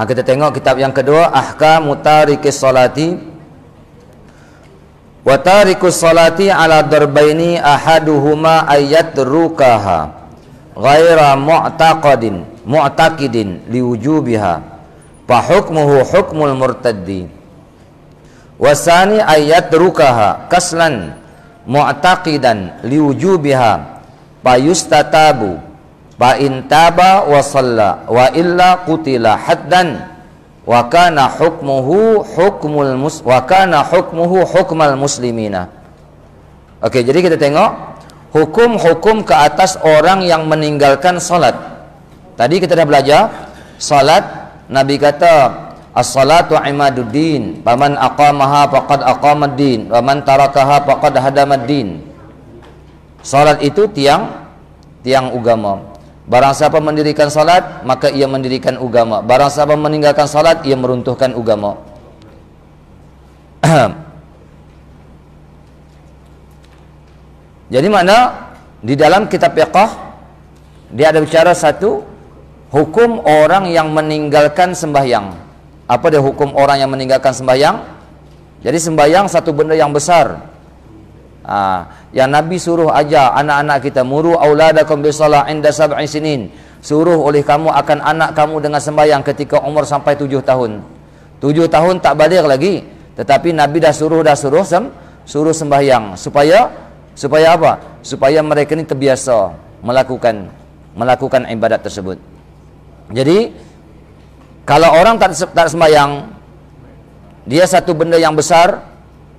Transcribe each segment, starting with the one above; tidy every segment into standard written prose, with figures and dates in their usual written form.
Kita tengok kitab yang kedua, Ahkamu Tarikis Salati. Wa tarikus salati ala darbaini ahaduhuma ayatrukaha ghaira mu'taqidin liwujubiha fa hukmuhu hukmul murtaddi. Wasani ayatrukaha kaslan mu'taqidan liwujubiha fa yustatabu fa intaba wa shalla wa illa qutila haddan wa kana hukmuhu hukmal muslimina. Okey, jadi kita tengok hukum-hukum ke atas orang yang meninggalkan salat. Tadi kita dah belajar salat, Nabi kata as-salatu imaduddin, faman aqamaha faqad aqamad-din wa man tarakaha faqad hadamad-din. Salat itu tiang agama. Barang siapa mendirikan salat, maka ia mendirikan agama. Barang siapa meninggalkan salat, ia meruntuhkan agama. Jadi mana di dalam kitab fiqh dia ada bicara satu hukum orang yang meninggalkan sembahyang. Apa dia hukum orang yang meninggalkan sembahyang? Jadi sembahyang satu benda yang besar. Yang Nabi suruh ajar anak-anak kita, muru auladakum bisalah inda sab'i sinin. Suruh oleh kamu akan anak kamu dengan sembahyang ketika umur sampai 7 tahun. 7 tahun tak baligh lagi, tetapi Nabi dah suruh sembahyang supaya apa? Supaya mereka ni terbiasa melakukan ibadat tersebut. Jadi kalau orang tak sembahyang, dia satu benda yang besar.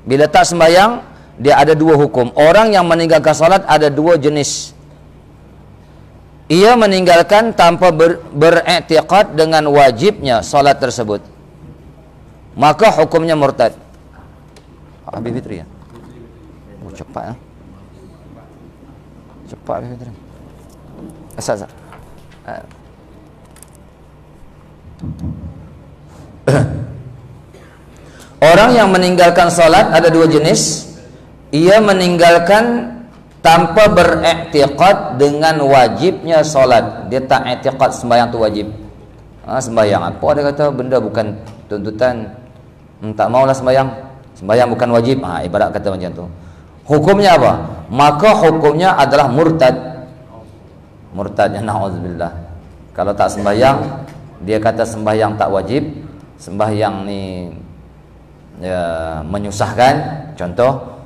Bila tak sembahyang, dia ada dua hukum. Orang yang meninggalkan salat ada dua jenis. Ia meninggalkan tanpa beriktikad dengan wajibnya salat tersebut, maka hukumnya murtad. Habis Fitri ya? Oh, cepat ya? Cepat Habis Fitri. Asal. Orang yang meninggalkan salat ada dua jenis. Ia meninggalkan tanpa beriktikad dengan wajibnya solat. Dia tak iktikad sembahyang tu wajib. Sembahyang apa? Dia kata benda bukan tuntutan, tak maulah sembahyang. Sembahyang bukan wajib. Ibarat kata macam tu. Hukumnya apa? Maka hukumnya adalah murtad. Murtadnya na'udzubillah. Kalau tak sembahyang, dia kata sembahyang tak wajib. Sembahyang ni menyusahkan. Contoh,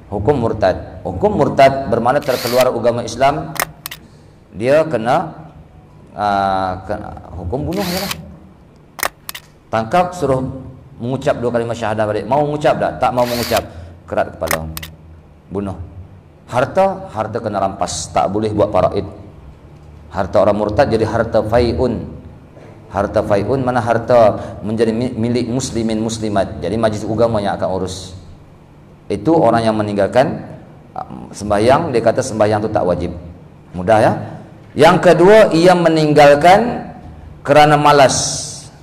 hukum murtad. Hukum murtad bermakna terkeluar agama Islam. Dia kena hukum bunuh je lah. Tangkap, suruh mengucap 2 kalimah syahadah balik. Mau mengucap tak? Tak mau mengucap, kerat kepala, bunuh. Harta kena rampas, tak boleh buat faraid. Harta orang murtad jadi harta fai'un. Harta fai'un mana harta menjadi milik muslimin muslimat. Jadi majlis agama yang akan urus. Itu orang yang meninggalkan sembahyang. Dia kata sembahyang itu tak wajib. Mudah ya. Yang kedua, ia meninggalkan kerana malas.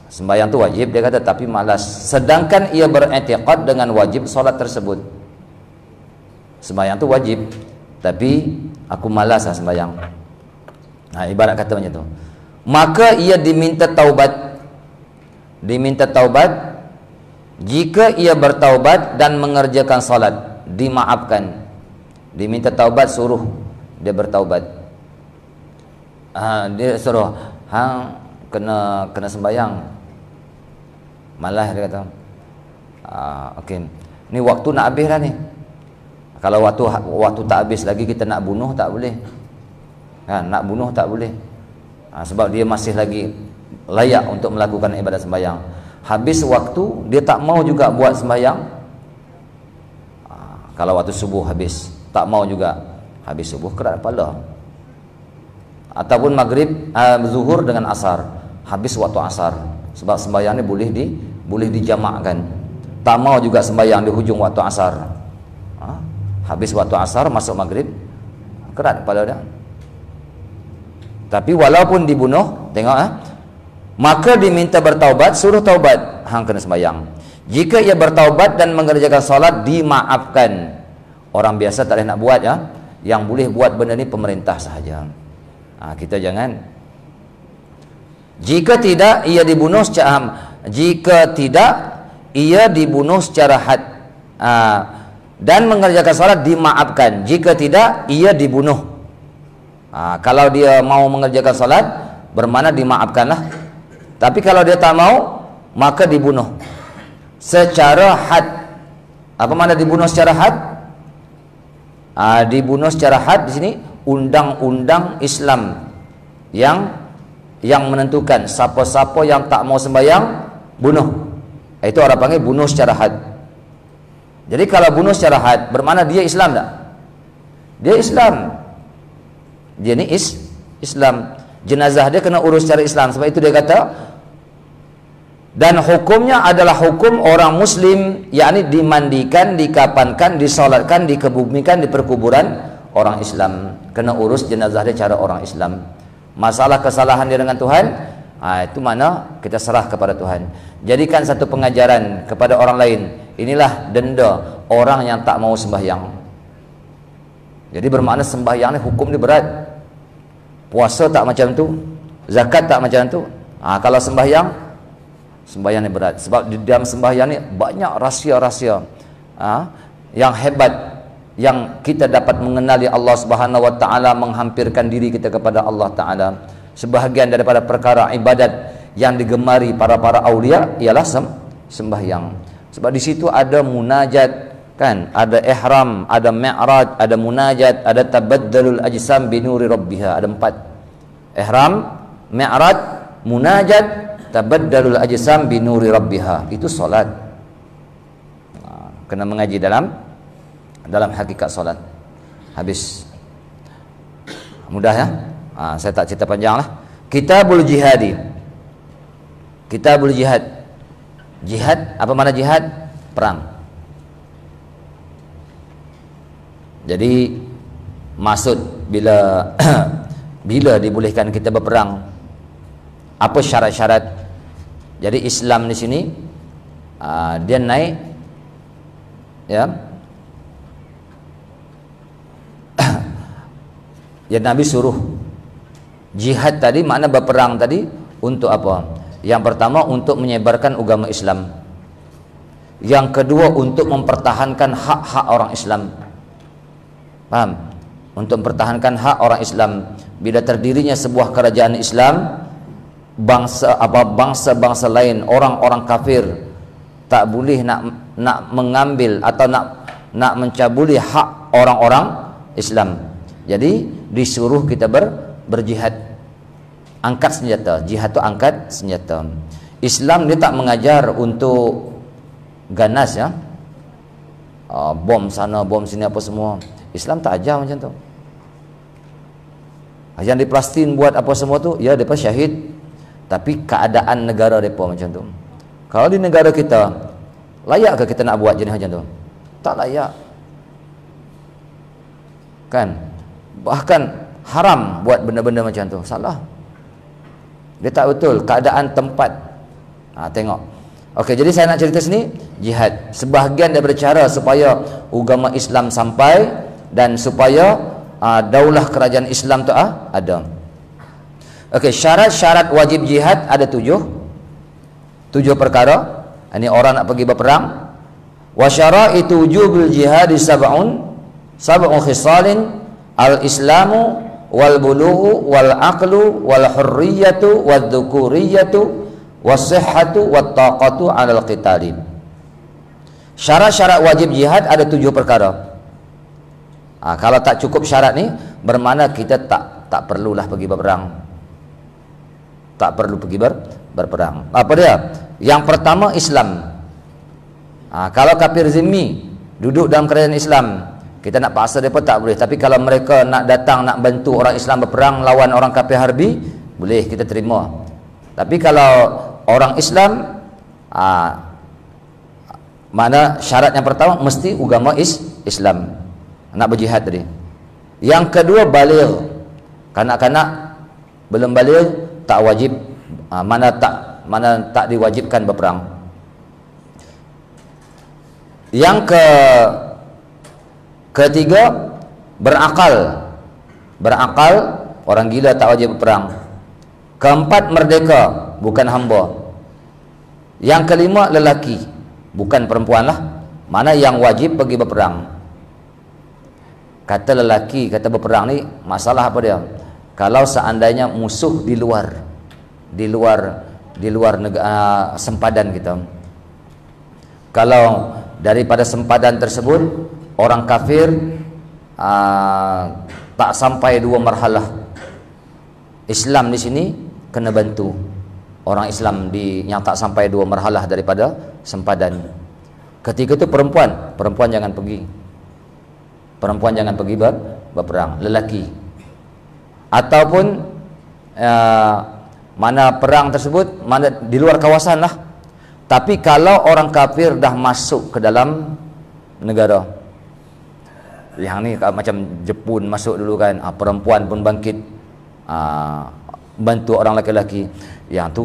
Sembahyang itu wajib, dia kata, tapi malas. Sedangkan ia beriktikad dengan wajib solat tersebut. Sembahyang itu wajib, tapi aku malas sembahyang. Ibarat kata macam tu. Maka ia diminta taubat. Diminta taubat. Jika ia bertaubat dan mengerjakan salat, dimaafkan. Diminta taubat, suruh dia bertaubat. Dia suruh kena sembahyang, malah dia kata okey, ni waktu nak habis dah ni. Kalau waktu tak habis lagi kita nak bunuh tak boleh. Nak bunuh tak boleh. Sebab dia masih lagi layak untuk melakukan ibadat sembahyang. Habis waktu, dia tak mau juga buat sembahyang. Kalau waktu subuh habis, tak mau juga. Habis subuh kerat kepala. Ataupun maghrib, zuhur dengan asar, habis waktu asar. Sebab sembahyang ni boleh dijamakkan. Tak mau juga sembahyang di hujung waktu asar. Habis waktu asar, masuk maghrib, kerat kepala dia. Tapi walaupun dibunuh, tengok maka diminta bertaubat, suruh taubat, kena sembahyang. Jika ia bertaubat dan mengerjakan salat, dimaafkan. Orang biasa tak boleh nak buat ya. Yang boleh buat benda ni pemerintah sahaja. Kita jangan. Jika tidak ia dibunuh secara had. Dan mengerjakan salat dimaafkan. Jika tidak ia dibunuh. Kalau dia mau mengerjakan salat bermakna dimaafkanlah. Tapi kalau dia tak mau maka dibunuh secara had. Apa makna dibunuh secara had? Dibunuh secara had di sini undang-undang Islam yang menentukan siapa-siapa yang tak mau sembahyang bunuh. Itu orang panggil bunuh secara had. Jadi kalau bunuh secara had bermakna dia Islam tak? Dia Islam. Dia ni Islam. Jenazah dia kena urus secara Islam. Sebab itu dia kata, dan hukumnya adalah hukum orang Muslim, yakni dimandikan, dikapankan, disolatkan, dikebumikan di perkuburan orang Islam. Kena urus jenazah dia cara orang Islam. Masalah kesalahan dia dengan Tuhan, itu mana kita serah kepada Tuhan. Jadikan satu pengajaran kepada orang lain. Inilah denda orang yang tak mau sembahyang. Jadi bermakna sembahyang ni hukum dia berat. Puasa tak macam tu, zakat tak macam tu. Kalau sembahyang ni berat. Sebab di dalam sembahyang ni banyak rahsia-rahsia yang hebat, yang kita dapat mengenali Allah Subhanahu wa taala, menghampirkan diri kita kepada Allah taala. Sebahagian daripada perkara ibadat yang digemari para aulia ialah sembahyang. Sebab di situ ada munajat, kan? Ada ihram, ada mi'raj, ada munajat, ada tabaddalul ajsam binuri rabbiha. Ada 4. Ihram, mi'raj, munajat, tabaddalul ajsam binuri rabbiha. Itu solat. Kena mengaji dalam hakikat solat. Habis. Mudah ya? Saya tak cerita panjang lah. Kitabul jihadi. Kitabul jihad. Jihad, apa makna jihad? Perang. Jadi maksud bila bila dibolehkan kita berperang, apa syarat-syarat? Jadi Islam di sini dia naik, ya. Ya, Nabi suruh jihad tadi, makna berperang tadi untuk apa? Yang pertama untuk menyebarkan agama Islam. Yang kedua untuk mempertahankan hak-hak orang Islam. Paham? Untuk mempertahankan hak orang Islam. Bila terdirinya sebuah kerajaan Islam, bangsa-bangsa lain, orang-orang kafir tak boleh nak mengambil atau nak mencabuli hak orang-orang Islam. Jadi disuruh kita berjihad. Angkat senjata. Jihad tu angkat senjata. Islam dia tak mengajar untuk ganas, ya. Bom sana, bom sini, apa semua. Islam tak ajar macam tu. Yang di Palestin buat apa semua tu, ya mereka syahid. Tapi keadaan negara mereka macam tu. Kalau di negara kita, layak ke kita nak buat jenis macam tu? Tak layak. Kan? Bahkan haram buat benda-benda macam tu. Salah. Dia tak betul keadaan tempat. Tengok. Okey, jadi saya nak cerita sini jihad. Sebahagian daripada cara supaya agama Islam sampai dan supaya daulah kerajaan Islam tu ada. Okey, syarat-syarat wajib jihad ada 7 perkara. Ini orang nak pergi berperang. Wa syaraitu wujubil jihad sab'un khisalin al-islamu wal bulughu wal aqlu wal hurriyatu wal dhukuriyatu was sihhatu wat taqatu 'alal qitali. Syarat-syarat wajib jihad ada 7 perkara. Kalau tak cukup syarat ni bermakna kita tak perlulah pergi berperang. Tak perlu pergi berperang. Apa dia? Yang pertama Islam. Kalau kafir zimmi duduk dalam kerajaan Islam, kita nak paksa mereka tak boleh. Tapi kalau mereka nak datang nak bantu orang Islam berperang lawan orang kafir harbi, boleh, kita terima. Tapi kalau orang Islam, mana syarat yang pertama mesti agama Islam, nak berjihad tadi. Yang kedua baligh. Kanak-kanak belum baligh tak wajib, mana tak diwajibkan berperang. Yang ketiga berakal. Orang gila tak wajib berperang. Keempat, merdeka, bukan hamba. Yang kelima, lelaki, bukan perempuan lah. Mana yang wajib pergi berperang. Kata lelaki, kata berperang ni, masalah apa dia? Kalau seandainya musuh di luar negara, sempadan kita. Kalau daripada sempadan tersebut orang kafir tak sampai 2 marhalah, Islam di sini kena bantu orang Islam yang tak sampai 2 marhalah daripada sempadan. Ketika itu perempuan jangan pergi. Perempuan jangan pergi berperang, lelaki. Ataupun mana perang tersebut, mana di luar kawasan lah. Tapi kalau orang kafir dah masuk ke dalam negara, yang ni macam Jepun masuk dulu kan, perempuan pun bangkit bantu orang lelaki. Yang tu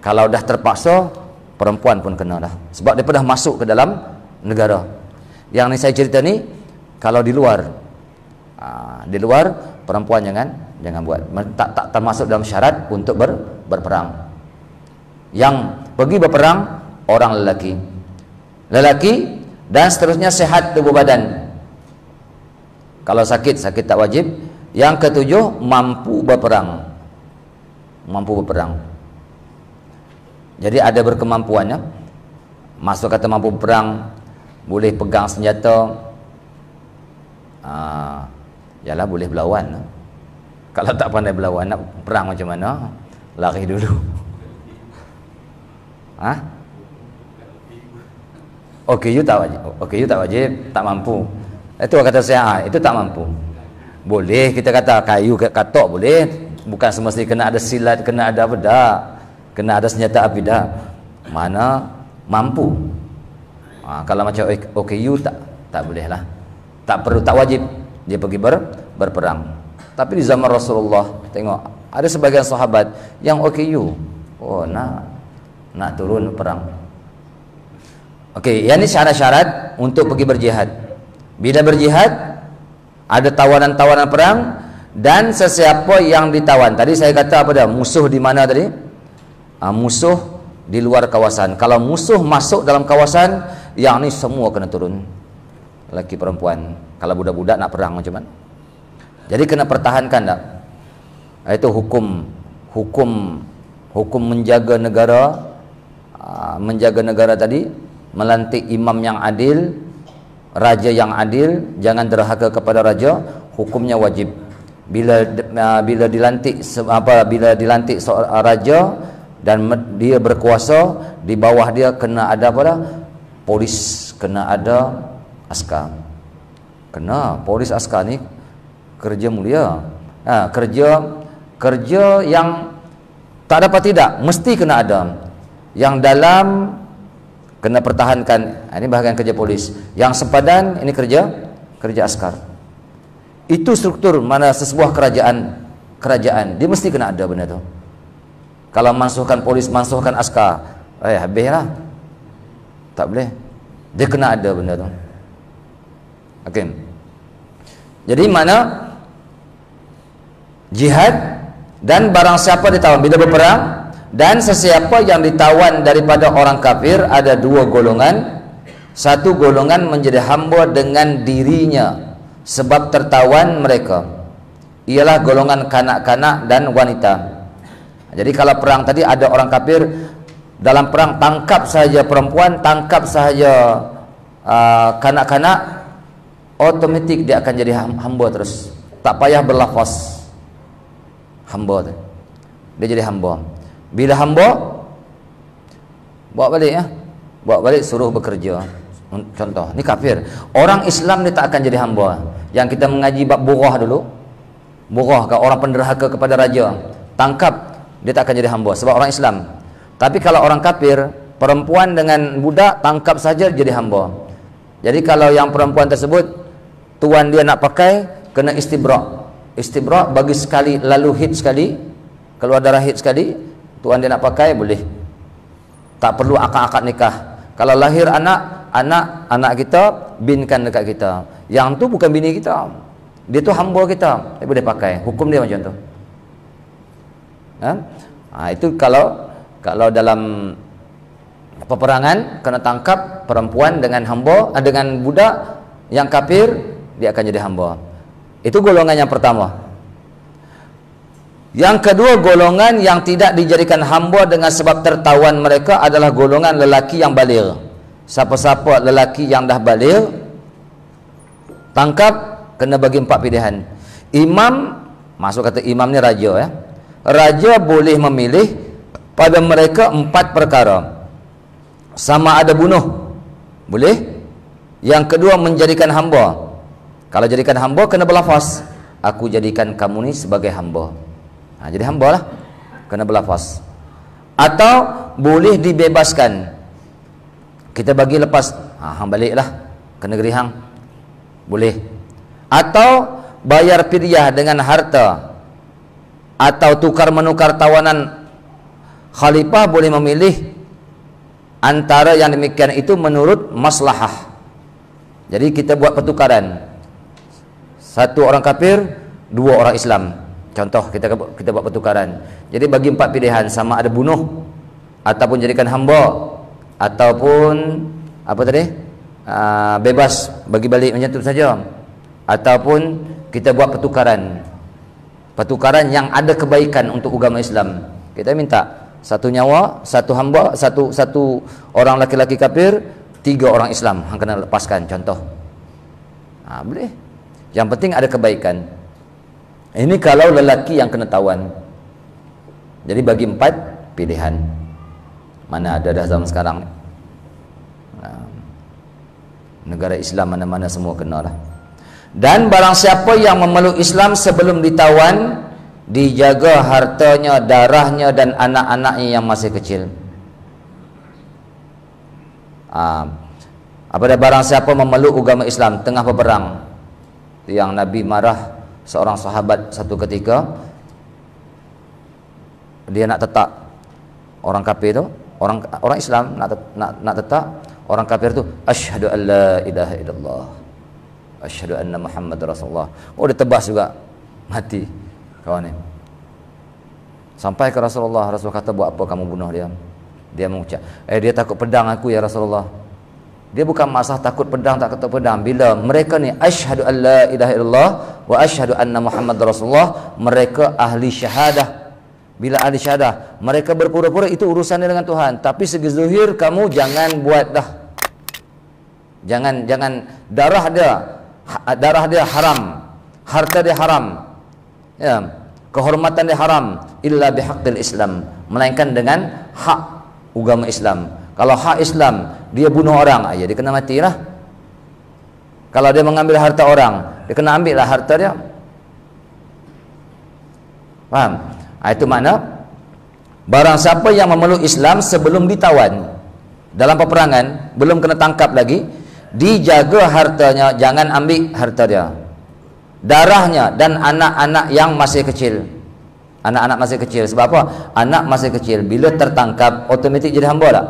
kalau dah terpaksa, perempuan pun kena dah, sebab dia dah masuk ke dalam negara. Yang ni saya cerita ni kalau di luar perempuan jangan buat, tak termasuk dalam syarat untuk berperang. Yang pergi berperang orang lelaki dan seterusnya sehat tubuh badan. Kalau sakit tak wajib. Yang ketujuh, mampu berperang. Jadi ada berkemampuannya. Masuk kata mampu berperang, boleh pegang senjata, yalah boleh berlawan. Kalau tak pandai berlawan, nak perang macam mana? Lari dulu. OKU tak wajib, tak mampu. Itu kata saya, itu tak mampu. Boleh kita kata kayu katok boleh, bukan semestinya kena ada silat, kena ada apa dah, kena ada senjata api dah. Mana mampu. Kalau macam OKU tak boleh lah. Tak perlu, tak wajib dia pergi berperang. Tapi di zaman Rasulullah, tengok ada sebagian sahabat yang OKU, nak turun perang. Okey, yang ini syarat-syarat untuk pergi berjihad. Bila berjihad ada tawanan-tawanan perang, dan sesiapa yang ditawan. Tadi saya kata apa dah? Musuh di mana tadi? Musuh di luar kawasan. Kalau musuh masuk dalam kawasan, yang ni semua kena turun. Lelaki perempuan. Kalau budak-budak nak perang macam mana? Jadi kena pertahankan tak? Itu hukum menjaga negara tadi, melantik imam yang adil, raja yang adil, jangan derhaka kepada raja, hukumnya wajib. Bila dilantik seorang raja dan dia berkuasa, di bawah dia kena ada apa dah? Polis, kena ada askar. Kena polis, askar ni kerja mulia. Kerja yang tak dapat tidak, mesti kena ada. Yang dalam kena pertahankan, ini bahagian kerja polis. Yang sempadan, ini kerja askar. Itu struktur mana sesebuah kerajaan dia mesti kena ada benda tu. Kalau mansuhkan polis, mansuhkan askar, habislah. Tak boleh. Dia kena ada benda tu. Okey. Jadi mana jihad, dan barang siapa ditawan bila berperang, dan sesiapa yang ditawan daripada orang kafir, ada 2 golongan. Satu golongan menjadi hamba dengan dirinya sebab tertawan mereka, ialah golongan kanak-kanak dan wanita. Jadi kalau perang tadi ada orang kafir, dalam perang tangkap sahaja perempuan, tangkap sahaja kanak-kanak, otomatik dia akan jadi hamba terus. Tak payah berlafaz hamba tu, dia jadi hamba. Bila hamba, bawa balik suruh bekerja. Contoh, ni kafir. Orang Islam ni tak akan jadi hamba. Yang kita mengaji bab burah dulu, burah ke orang penderhaka kepada raja, tangkap, dia tak akan jadi hamba sebab orang Islam. Tapi kalau orang kafir, perempuan dengan budak tangkap saja jadi hamba. Jadi kalau yang perempuan tersebut tuan dia nak pakai, kena istibrak. Istibrak bagi sekali, lalu hid sekali, keluar darah hid sekali, tuan dia nak pakai boleh. Tak perlu akad-akad nikah. Kalau lahir anak kita, binkan dekat kita. Yang tu bukan bini kita, dia tu hamba kita, dia boleh pakai. Hukum dia macam tu. Itu kalau dalam peperangan kena tangkap perempuan dengan hamba, dengan budak yang kafir, dia akan jadi hamba. Itu golongan yang pertama. Yang kedua, golongan yang tidak dijadikan hamba dengan sebab tertawan mereka adalah golongan lelaki yang baligh. Siapa-siapa lelaki yang dah baligh, tangkap, kena bagi 4 pilihan. Imam, masuk kata imam ni raja ya. Raja boleh memilih pada mereka 4 perkara. Sama ada bunuh, boleh. Yang kedua, menjadikan hamba. Kalau jadikan hamba, kena berlafaz, aku jadikan kamu ni sebagai hamba. Jadi hamba lah, kena berlafaz. Atau boleh dibebaskan, kita bagi lepas, hang balik lah ke negeri hang, boleh. Atau bayar fidyah dengan harta, atau tukar menukar tawanan. Khalifah boleh memilih antara yang demikian itu menurut maslahah. Jadi kita buat pertukaran, 1 orang kafir, 2 orang Islam. Contoh, kita buat pertukaran. Jadi bagi 4 pilihan, sama ada bunuh, ataupun jadikan hamba, ataupun apa tadi, bebas, bagi balik macam tu saja, ataupun kita buat pertukaran. Pertukaran yang ada kebaikan untuk agama Islam. Kita minta 1 nyawa, 1 hamba, satu orang laki-laki kafir, 3 orang Islam yang kena lepaskan, contoh. Boleh. Yang penting ada kebaikan. Ini kalau lelaki yang kena tawan. Jadi bagi 4 pilihan. Mana ada dah zaman sekarang ni. Negara Islam mana-mana semua kena lah. Dan barang siapa yang memeluk Islam sebelum ditawan, dijaga hartanya, darahnya dan anak-anaknya yang masih kecil. Apabila barang siapa memeluk agama Islam tengah berperang, yang Nabi marah seorang sahabat satu ketika, dia nak tetak orang kafir tu, orang Islam nak tetak orang kafir tu, asyhadu an la ilaha illallah, asyhadu anna Muhammad Rasulullah. Dia tebas juga, mati kawan ni. Sampai ke Rasulullah, Rasul kata, buat apa kamu bunuh dia? Dia mengucap, dia takut pedang aku ya Rasulullah. Dia bukan masalah takut pedang tak takut pedang. Bila mereka ni asyhadu an la ilaha illallah wa asyhadu anna Muhammad Rasulullah, mereka ahli syahadah. Bila ahli syahadah, mereka berpura-pura itu urusannya dengan Tuhan, tapi segi zahir kamu jangan buat dah. Jangan darah dia haram, harta dia haram, ya, kehormatan dia haram, illa bihaqqil Islam, melainkan dengan hak agama Islam. Kalau hak Islam, dia bunuh orang, dia kena matilah. Kalau dia mengambil harta orang, dia kena ambil lah harta dia. Faham? Itu makna barang siapa yang memeluk Islam sebelum ditawan dalam peperangan, belum kena tangkap lagi, dijaga hartanya, jangan ambil harta dia, darahnya dan anak-anak yang masih kecil. Anak-anak masih kecil, sebab apa? Anak masih kecil bila tertangkap otomatik jadi hamba tak?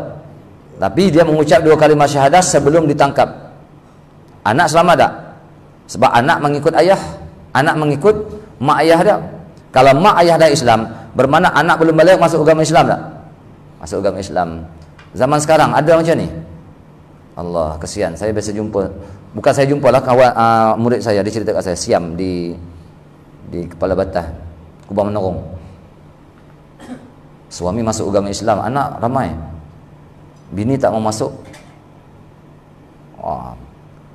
Tapi dia mengucap 2 kalimah syahadah sebelum ditangkap. Anak selamat tak? Sebab anak mengikut ayah, anak mengikut mak ayah dia. Kalau mak ayah dah Islam, bermakna anak belum balik masuk agama Islam tak? Masuk agama Islam. Zaman sekarang ada macam ni. Allah, kesian. Saya biasa jumpa, bukan saya jumpa lah, kawan murid saya, dia cerita kat saya, Siam di Kepala Batah, Kubang Menorong. Suami masuk agama Islam, anak ramai, bini tak mau masuk.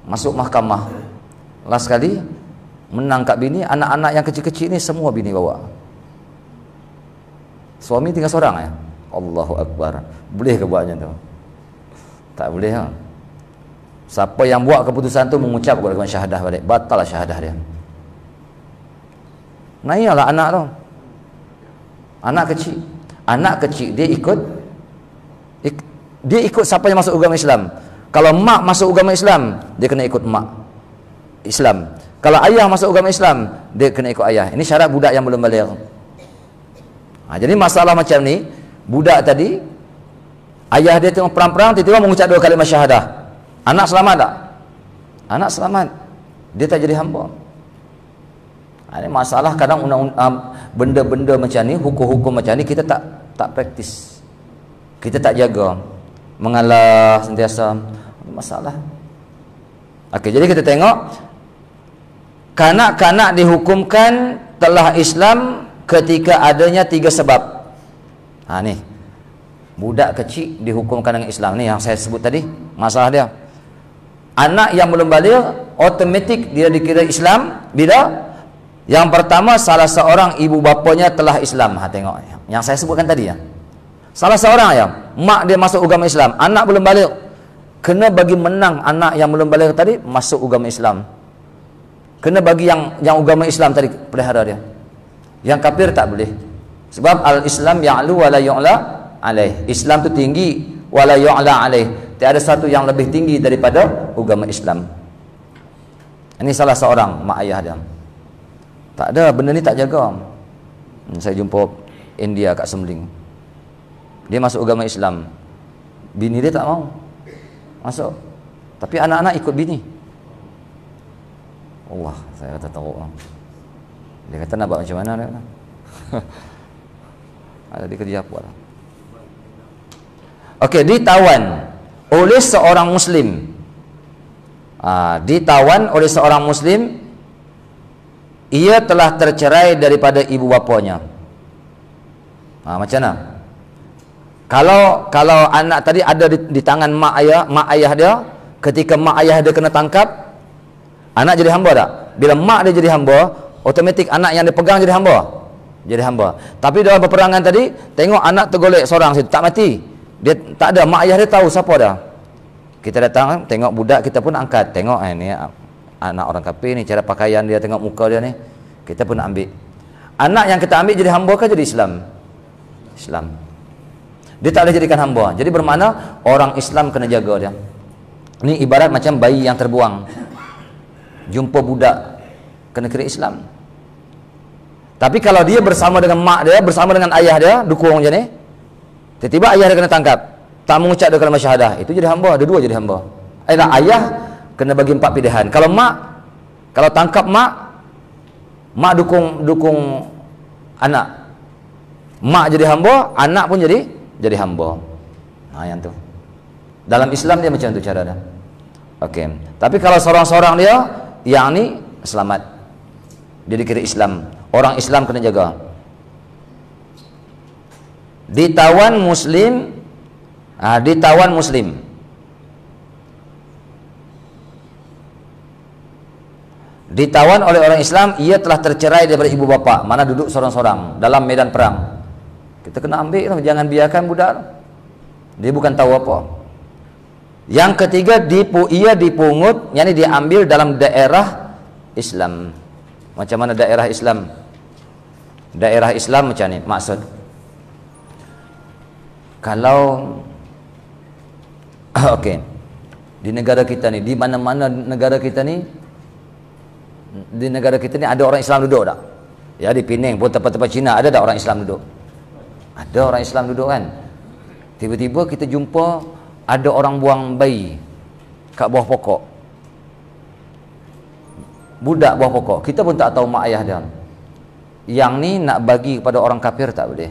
Masuk mahkamah, last kali menang kat bini, anak-anak yang kecil-kecil ni semua bini bawa. Suami tinggal seorang ya. Allahu Akbar. Boleh ke buat macam tu? Tak boleh ha? Siapa yang buat keputusan tu mengucap kalimah syahadah balik, batal lah syahadah dia. Naiklah anak tu, anak kecil dia ikut siapa yang masuk agama Islam. Kalau mak masuk agama Islam, dia kena ikut mak Islam. Kalau ayah masuk agama Islam, dia kena ikut ayah. Ini syarat budak yang belum baligh. Jadi masalah macam ni, budak tadi, ayah dia tengah perang-perang, tiba-tiba mengucap 2 kalimah syahadah. Anak selamat tak? Anak selamat. Dia tak jadi hamba. Ini masalah kadang benda-benda macam ni, hukum-hukum macam ni kita tak praktis. Kita tak jaga. Mengalah sentiasa. Masalah. Okey, jadi kita tengok kanak-kanak dihukumkan telah Islam ketika adanya 3 sebab. Ni. Budak kecil dihukumkan dengan Islam. Ni yang saya sebut tadi, masalah dia. Anak yang belum balik automatik dia dikira Islam bila yang pertama salah seorang ibu bapanya telah Islam. Tengok yang saya sebutkan tadi ya. Salah seorang ya, mak dia masuk agama Islam, anak belum balik, kena bagi menang anak yang belum balik tadi masuk agama Islam. Kena bagi yang agama Islam tadi pelihara dia. Yang kafir tak boleh. Sebab al-Islam ya'lu wa la yu'la alaih. Islam tu tinggi wa la yu'la alaih. Tiada satu yang lebih tinggi daripada agama Islam. Ini salah seorang mak ayah dia. Tak ada, benda ni tak jaga. Saya jumpa India kat Semling. Dia masuk agama Islam. Bini dia tak mau masuk. Tapi anak-anak ikut bini. Allah, saya kata teruk. Dia kata nak buat macam mana dia? Ada dia kerja apa lah. Okey, ditawan oleh seorang Muslim. Ditawan oleh seorang Muslim, ia telah tercerai daripada ibu bapanya. Macam mana? Kalau anak tadi ada di tangan mak ayah dia, ketika mak ayah dia kena tangkap, anak jadi hamba tak? Bila mak dia jadi hamba, otomatik anak yang dia pegang jadi hamba. Jadi hamba. Tapi dalam peperangan tadi, tengok anak tergolek seorang situ, tak mati. Dia tak ada, mak ayah dia tahu siapa dah. Kita datang, tengok budak, kita pun angkat. Tengok ni anak orang kafir ni, cara pakaian dia, tengok muka dia ni, kita pun nak ambil. Anak yang kita ambil jadi hamba ke jadi Islam? Islam. Dia tak boleh jadikan hamba. Jadi bermakna orang Islam kena jaga dia. Ini ibarat macam bayi yang terbuang. Jumpa budak, kena kira Islam. Tapi kalau dia bersama dengan mak dia, bersama dengan ayah dia, dukung je ni, tiba-tiba ayah dia kena tangkap, tak mengucap dia kalimah syahadah, itu jadi hamba. Dua-dua jadi hamba. Ayah kena bagi 4 pilihan. Kalau tangkap mak dukung anak. Mak jadi hamba, anak pun jadi hamba. Yang tu. Dalam Islam dia macam tu cara dia. Okey. Tapi kalau seorang-seorang dia yang ni selamat. Dia dikira Islam. Orang Islam kena jaga. Ditawan Muslim, ditawan Muslim. Ditawan oleh orang Islam, ia telah tercerai daripada ibu bapa. Mana duduk seorang-seorang dalam medan perang. Kita kena ambil lah, jangan biarkan budak. Dia bukan tahu apa. Yang ketiga, ia dipungut, yakni diambil dalam daerah Islam. Macam mana daerah Islam? Daerah Islam macam ni maksud. Kalau okey, di negara kita ni, di mana-mana negara kita ni, di negara kita ni ada orang Islam duduk tak? Ya, di Penang pun tempat-tempat Cina ada tak orang Islam duduk? Ada orang Islam duduk kan? Tiba-tiba kita jumpa ada orang buang bayi kat bawah pokok. Budak bawah pokok. Kita pun tak tahu mak ayah dia. Yang ni nak bagi kepada orang kafir tak boleh.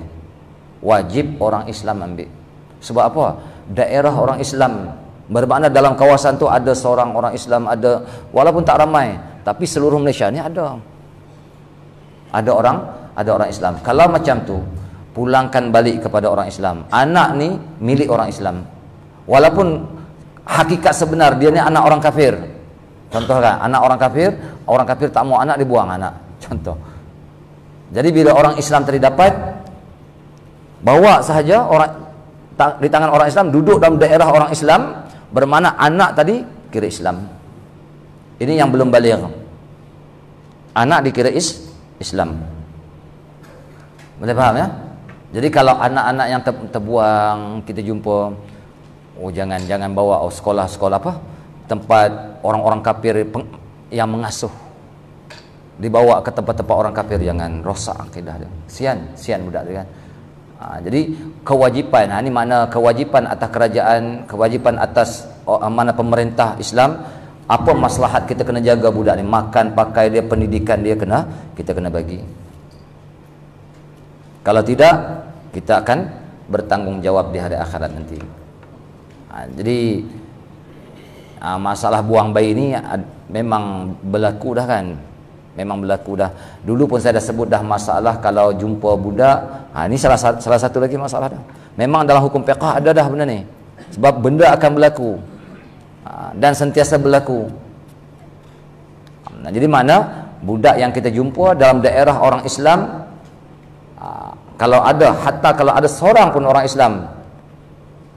Wajib orang Islam ambil. Sebab apa? Daerah orang Islam. Bermakna dalam kawasan tu ada seorang orang Islam, ada, walaupun tak ramai, tapi seluruh Malaysia ni ada. Ada orang Islam. Kalau macam tu, pulangkan balik kepada orang Islam. Anak ni milik orang Islam. Walaupun hakikat sebenar dia ni anak orang kafir. Contoh kan, anak orang kafir tak mau anak, dibuang anak. Contoh. Jadi bila orang Islam tadi dapat, bawa sahaja di tangan orang Islam, duduk dalam daerah orang Islam, bermakna anak tadi kira Islam. Ini yang belum balik. Anak dikira Islam. Boleh faham ya? Jadi kalau anak-anak yang terbuang kita jumpa, jangan bawa sekolah-sekolah apa? Tempat orang-orang kafir yang mengasuh. Dibawa ke tempat-tempat orang kafir, jangan rosak akidah dia. Sian budak dia kan. Jadi kewajipan, ini mana kewajipan atas kerajaan, kewajipan atas mana pemerintah Islam Apa maslahat kita kena jaga budak ni, makan, pakai dia, pendidikan dia kita kena bagi. Kalau tidak, kita akan bertanggungjawab di hari akhirat nanti. Jadi masalah buang bayi ni memang berlaku dah kan. Memang berlaku dah. Dulu pun saya dah sebut dah masalah kalau jumpa budak. Ini salah satu lagi masalah dah. Memang dalam hukum fiqh ada dah benda ni. Sebab benda akan berlaku. Dan sentiasa berlaku. Jadi mana budak yang kita jumpa dalam daerah orang Islam, kalau ada seorang pun orang Islam,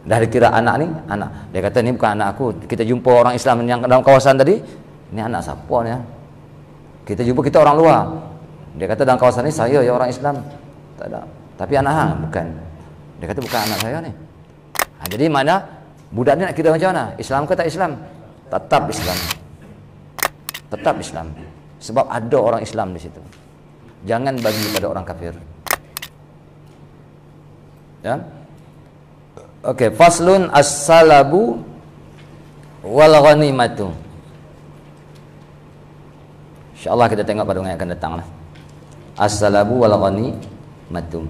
dah dikira anak ni, anak. Dia kata ni bukan anak aku. Kita jumpa orang Islam yang dalam kawasan tadi, ni anak siapa ni? Kita jumpa kita orang luar. Dia kata dalam kawasan ni saya ya orang Islam. Tak ada. Tapi anak hang bukan. Dia kata bukan anak saya ni. Jadi mana budak ni nak kira macam mana? Islam ke tak Islam? Tetap Islam. Tetap Islam. Sebab ada orang Islam di situ. Jangan bagi pada orang kafir. Ya. Okey, faslun as-salabu wal ghanimatu. InsyaAllah kita tengok pada yang akan datang lah. As-salabu wal ghanimatu.